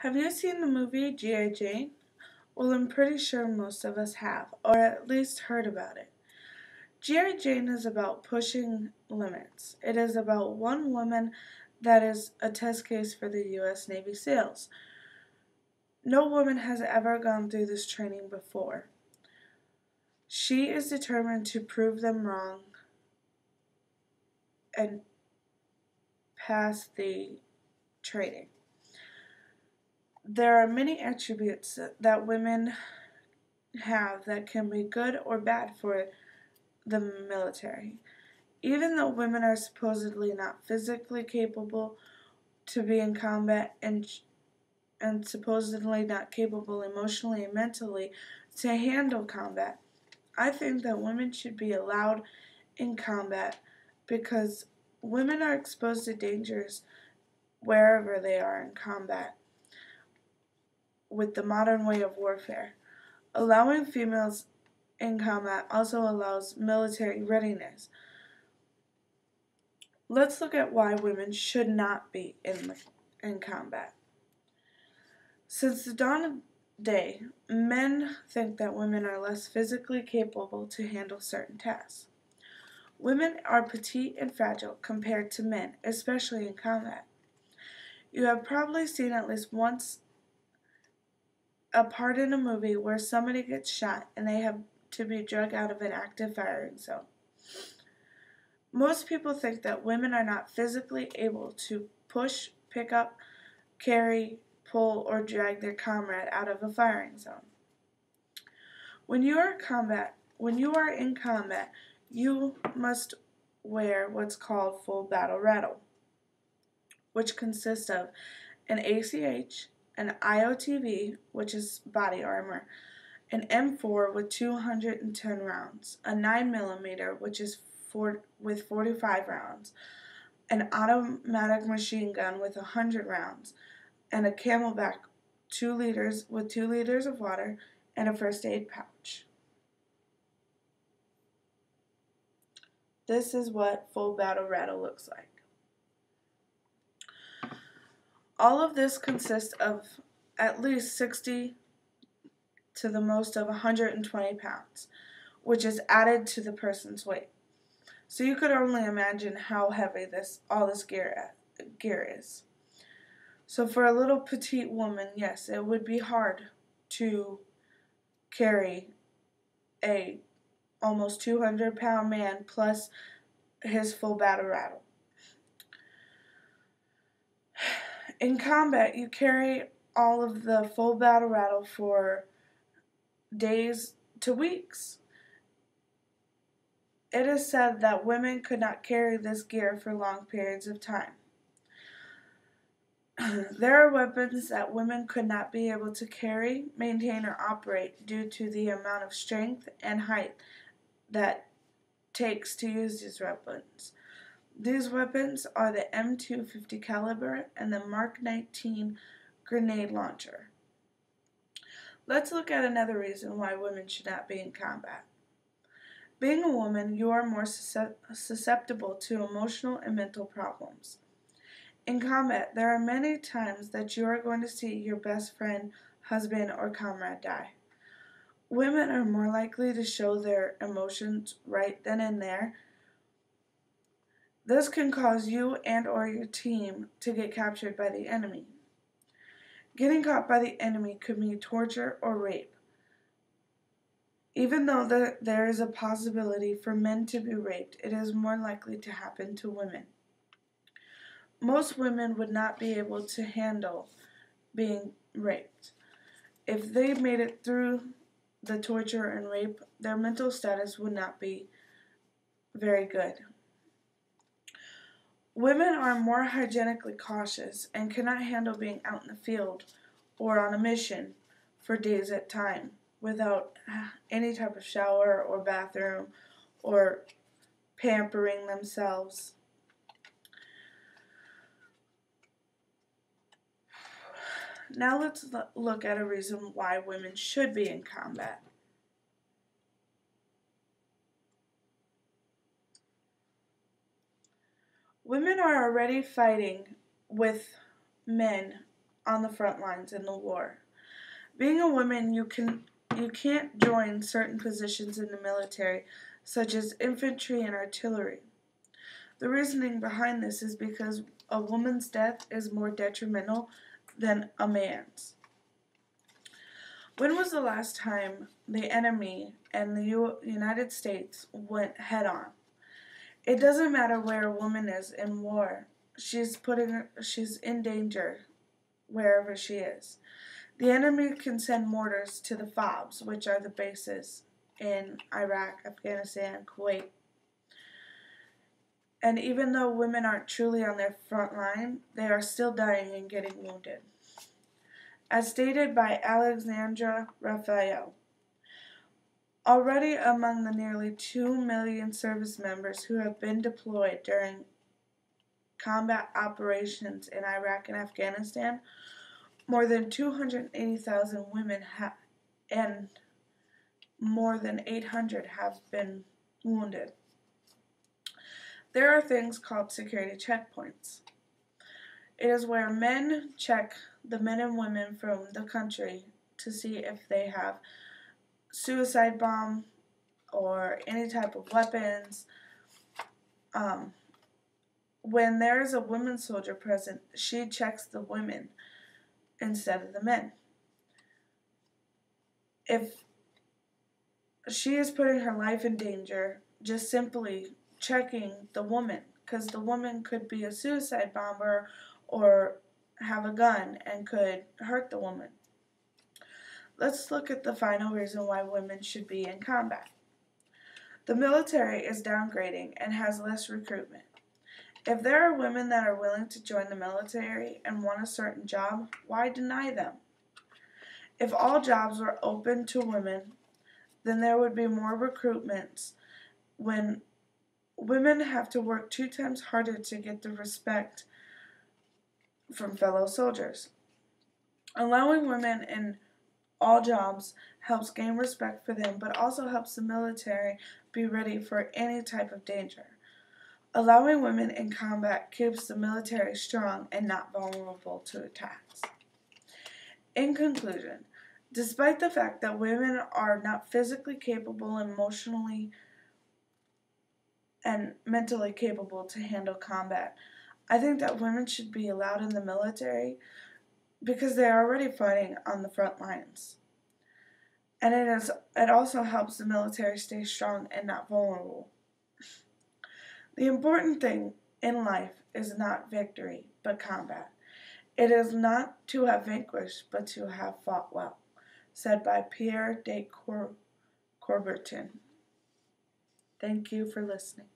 Have you seen the movie G.I. Jane? Well, I'm pretty sure most of us have, or at least heard about it. G.I. Jane is about pushing limits. It is about one woman that is a test case for the U.S. Navy SEALs. No woman has ever gone through this training before. She is determined to prove them wrong and pass the training. There are many attributes that women have that can be good or bad for the military. Even though women are supposedly not physically capable to be in combat and supposedly not capable emotionally and mentally to handle combat, I think that women should be allowed in combat because women are exposed to dangers wherever they are in combat with the modern way of warfare. Allowing females in combat also allows military readiness. Let's look at why women should not be in combat. Since the dawn of day, men think that women are less physically capable to handle certain tasks. Women are petite and fragile compared to men, especially in combat. You have probably seen at least once a part in a movie where somebody gets shot and they have to be dragged out of an active firing zone. Most people think that women are not physically able to push, pick up, carry, pull, or drag their comrade out of a firing zone. When you are in combat, you must wear what's called full battle rattle, which consists of an ACH, an IOTV, which is body armor, an M4 with 210 rounds, a 9mm, which is with 45 rounds, an automatic machine gun with 100 rounds, and a Camelback 2 liters with 2 liters of water, and a first aid pouch. This is what full battle rattle looks like. All of this consists of at least 60 to the most of 120 pounds, which is added to the person's weight. So you could only imagine how heavy all this gear is. So for a little petite woman, yes, it would be hard to carry a almost 200-pound man plus his full battle rattle. In combat, you carry all of the full battle rattle for days to weeks. It is said that women could not carry this gear for long periods of time. There are weapons that women could not be able to carry, maintain, or operate due to the amount of strength and height that takes to use these weapons. These weapons are the M250 caliber and the Mark 19 grenade launcher. Let's look at another reason why women should not be in combat. Being a woman, you are more susceptible to emotional and mental problems. In combat, there are many times that you are going to see your best friend, husband, or comrade die. Women are more likely to show their emotions right then and there. This can cause you and or your team to get captured by the enemy. Getting caught by the enemy could mean torture or rape. Even though there is a possibility for men to be raped, it is more likely to happen to women. Most women would not be able to handle being raped. If they made it through the torture and rape, their mental status would not be very good. Women are more hygienically cautious and cannot handle being out in the field or on a mission for days at a time without any type of shower or bathroom or pampering themselves. Now let's look at a reason why women should be in combat. Women are already fighting with men on the front lines in the war. Being a woman, you can't join certain positions in the military, such as infantry and artillery. The reasoning behind this is because a woman's death is more detrimental than a man's. When was the last time the enemy and the United States went head on? It doesn't matter where a woman is in war. She's in danger wherever she is. The enemy can send mortars to the FOBs, which are the bases in Iraq, Afghanistan, Kuwait. And even though women aren't truly on their front line, they are still dying and getting wounded. As stated by Alexandra Raphael, already among the nearly 2 million service members who have been deployed during combat operations in Iraq and Afghanistan, more than 280,000 women and more than 800 have been wounded. There are things called security checkpoints. It is where men check the men and women from the country to see if they have suicide bomb or any type of weapons. When there is a woman soldier present, she checks the women instead of the men. If she is putting her life in danger, just simply checking the woman, because the woman could be a suicide bomber or have a gun and could hurt the woman. Let's look at the final reason why women should be in combat. The military is downgrading and has less recruitment. If there are women that are willing to join the military and want a certain job, why deny them? If all jobs were open to women, then there would be more recruitments when women have to work 2 times harder to get the respect from fellow soldiers. Allowing women in all jobs helps gain respect for them, but also helps the military be ready for any type of danger. Allowing women in combat keeps the military strong and not vulnerable to attacks. In conclusion, despite the fact that women are not physically capable, emotionally, and mentally capable to handle combat, I think that women should be allowed in the military because they are already fighting on the front lines. And it also helps the military stay strong and not vulnerable. The important thing in life is not victory, but combat. It is not to have vanquished, but to have fought well, said by Pierre de Coubertin. Thank you for listening.